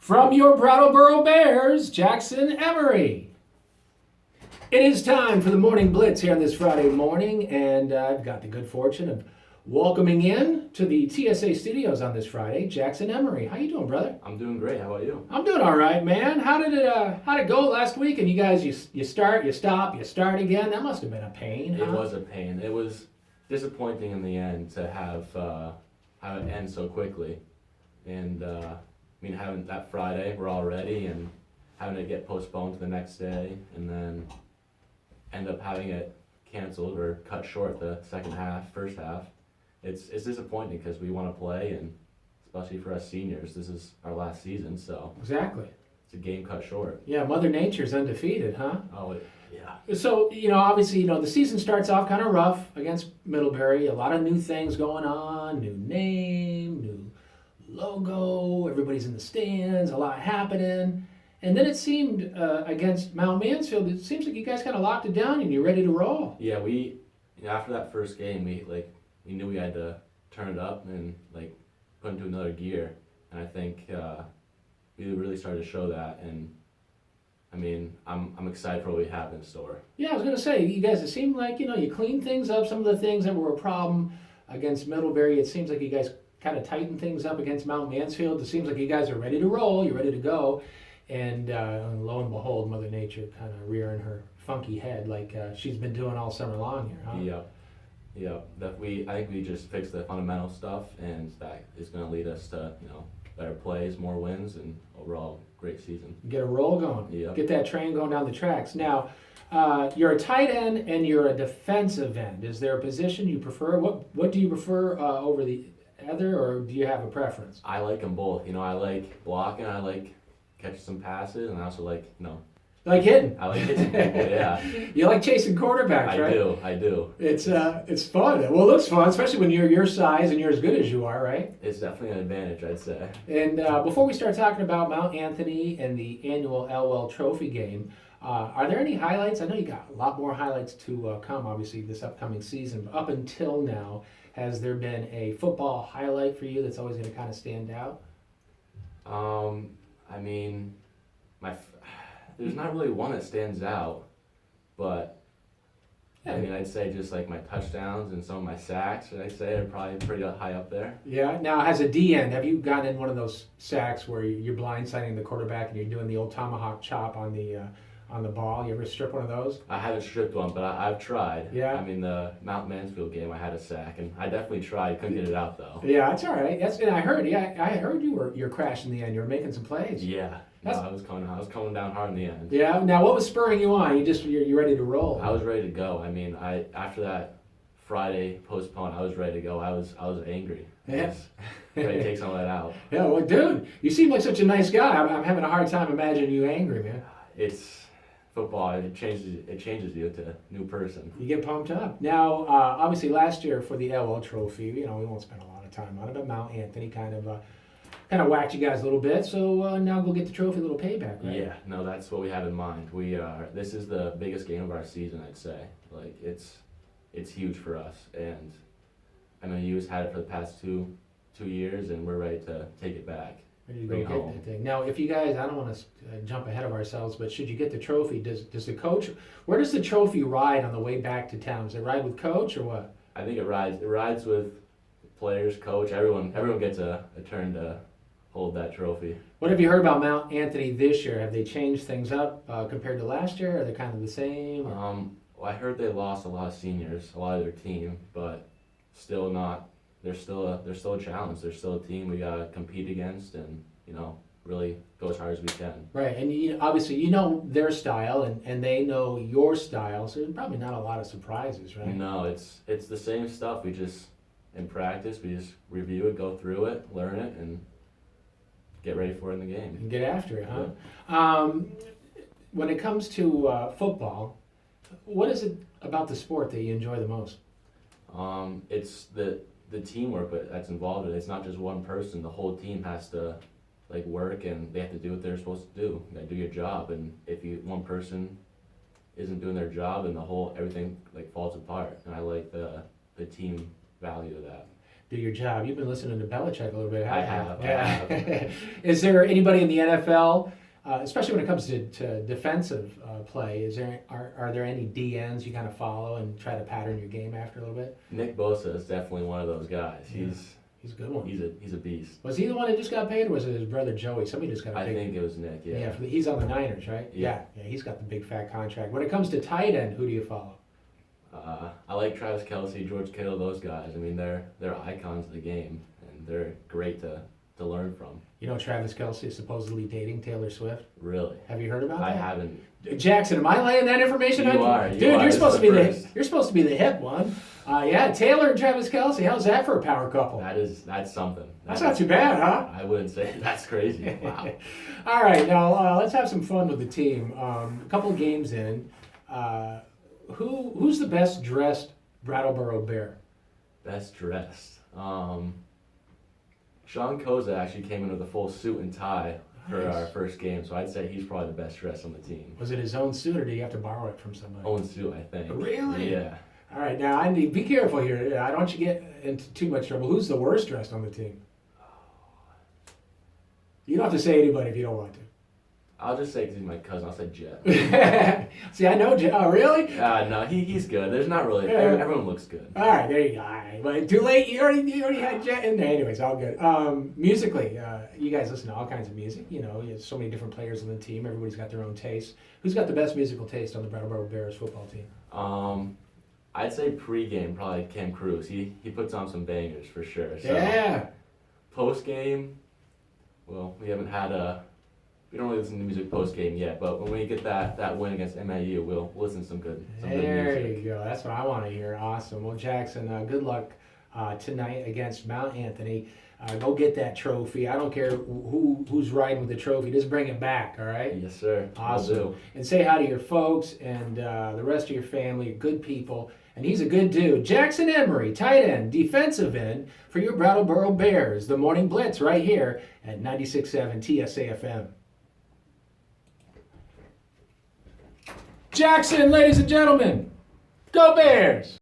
From your Brattleboro Bears, Jackson Emery. It is time for the Morning Blitz here on this Friday morning, and I've got the good fortune of welcoming in to the TSA studios on this Friday, Jackson Emery. How you doing, brother? I'm doing great. How about you? I'm doing all right, man. How'd it go last week? And you guys, you start, you stop, you start again. That must have been a pain. It was a pain. It was disappointing in the end to have it end so quickly, and having that Friday we're all ready, and having it get postponed to the next day, and then end up having it canceled or cut short the first half. It's disappointing because we want to play, and especially for us seniors, this is our last season, so Exactly. it's a game cut short. Yeah, Mother Nature's undefeated, huh? Yeah. So, obviously, the season starts off kind of rough against Middlebury. A lot of new things going on, new name, new logo, everybody's in the stands, a lot happening. And then it seemed against Mount Mansfield, it seems like you guys kind of locked it down and you're ready to roll. Yeah, we after that first game, we knew we had to turn it up and put into another gear, and I think we really started to show that. And I'm excited for what we have in store. Yeah, I was going to say, you guys, it seemed like you cleaned things up. Some of the things that were a problem against Middlebury, it seems like you guys kind of tightened things up against Mount Mansfield. It seems like you guys are ready to roll. You're ready to go. And lo and behold, Mother Nature kind of rearing her funky head like she's been doing all summer long here, huh? Yep. I think we just fixed the fundamental stuff, and that is going to lead us to better plays, more wins, and overall great season. Get a roll going. Yep. Get that train going down the tracks. Now, you're a tight end and you're a defensive end. Is there a position you prefer? What do you prefer over the other, or do you have a preference? I like them both. I like blocking. I like catching some passes, and I also like Like hitting. I like hitting people. Yeah. You like chasing quarterbacks, right? I do. It's fun. Well, it looks fun, especially when you're your size and you're as good as you are, right? It's definitely an advantage, I'd say. And before we start talking about Mount Anthony and the annual Elwell Trophy game, are there any highlights? I know you got a lot more highlights to come, obviously, this upcoming season. But up until now, has there been a football highlight for you that's always going to kind of stand out? There's not really one that stands out, but I'd say just like my touchdowns and some of my sacks, I'd say are probably pretty high up there. Yeah. Now, as a D end, have you gotten in one of those sacks where you're blindsiding the quarterback and you're doing the old tomahawk chop on the ball? You ever strip one of those? I haven't stripped one, but I've tried. Yeah. The Mount Mansfield game, I had a sack, and I definitely tried. Couldn't get it out though. Yeah, that's all right. And I heard. Yeah, I heard you're crashing the end. You were making some plays. Yeah. No, I was coming down hard in the end. Yeah. Now, what was spurring you on? You're ready to roll. I was ready to go. After that Friday postpone, I was ready to go. I was angry. Yeah. Ready to take some of that out. Yeah. Well, dude, you seem like such a nice guy. I'm having a hard time imagining you angry, man. It's football. It changes you to a new person. You get pumped up. Now, obviously, last year for the Elwell Trophy, we won't spend a lot of time on it, but Mount Anthony kind of whacked you guys a little bit. So now go get the trophy, a little payback, right? Yeah. No, that's what we have in mind. This is the biggest game of our season, I'd say. It's huge for us, and MNU's had it for the past two years, and we're ready to take it back. Ready to go get that thing. Now, if you guys, I don't want to jump ahead of ourselves, but should you get the trophy, does the coach, where does the trophy ride on the way back to town? Does it ride with coach or what? I think it rides with players, coach, everyone gets a turn to hold that trophy. What have you heard about Mount Anthony this year? Have they changed things up compared to last year? Are they kind of the same? Well, I heard they lost a lot of seniors, a lot of their team, but still not. They're still a challenge. They're still a team we gotta compete against, and really go as hard as we can. Right, and obviously their style, and they know your style, so there's probably not a lot of surprises, right? No, it's the same stuff. We just in practice we just review it, go through it, learn it, and get ready for it in the game. And get after it, huh? Yeah. When it comes to football, what is it about the sport that you enjoy the most? It's the teamwork that's involved in it. It's not just one person. The whole team has to work, and they have to do what they're supposed to do. You gotta do your job, and if one person isn't doing their job, then everything falls apart. And I like the team value of that. do your job. You've been listening to Belichick a little bit, I haven't you? have. Is there anybody in the NFL, especially when it comes to defensive play, are there any DNs you kind of follow and try to pattern your game after a little bit? Nick Bosa is definitely one of those guys. Yeah. He's a good one. He's a beast. Was he the one that just got paid, or was it his brother Joey? Somebody just got I paid. think it was Nick. Yeah. He's on the Niners, right? Yeah. Yeah, he's got the big fat contract. When it comes to tight end, who do you follow? I like Travis Kelce, George Kittle, those guys. I mean, they're icons of the game, and they're great to learn from. You know, Travis Kelce is supposedly dating Taylor Swift. Really. Have you heard about that? I haven't. Jackson, am I laying that information on you? You are. Dude, You're you're supposed to be first. you're supposed to be the hip one. Yeah, Taylor and Travis Kelce. How's that for a power couple? That's something. That's not too bad, huh? I wouldn't say that's crazy. Wow. All right, now let's have some fun with the team. A couple of games in. Who's the best dressed Brattleboro Bear? Best dressed. Sean Koza actually came in with a full suit and tie for Nice. our first game, so I'd say he's probably the best dressed on the team. Was it his own suit, or did you have to borrow it from somebody? Owen suit, I think. Really? Yeah. All right, now I need be careful here. I don't want you to get into too much trouble. Who's the worst dressed on the team? You don't have to say anybody if you don't want to. I'll just say because he's my cousin. I'll say Jet. See, I know. Oh, really? No, he's good. There's not really. Yeah. Everyone looks good. All right, there you go. All right, but too late. You already had Jet in there. Anyways, all good. Musically, you guys listen to all kinds of music. You know, there's so many different players on the team. Everybody's got their own taste. Who's got the best musical taste on the Brattleboro Bears football team? I'd say pregame probably Cam Cruz. He puts on some bangers for sure. So Yeah. Post game, well, we don't really listen to music post game yet, but when we get that win against MAU, we'll listen to some good There music. you go. That's what I want to hear. Awesome. Well, Jackson, good luck tonight against Mount Anthony. Go get that trophy. I don't care who's riding with the trophy. Just bring it back, all right? Yes, sir. Will Awesome. do. And say hi to your folks and the rest of your family. Good people. And he's a good dude. Jackson Emery, tight end, defensive end for your Brattleboro Bears. The Morning Blitz right here at 96.7 TSAFM. Jackson, ladies and gentlemen, go Bears!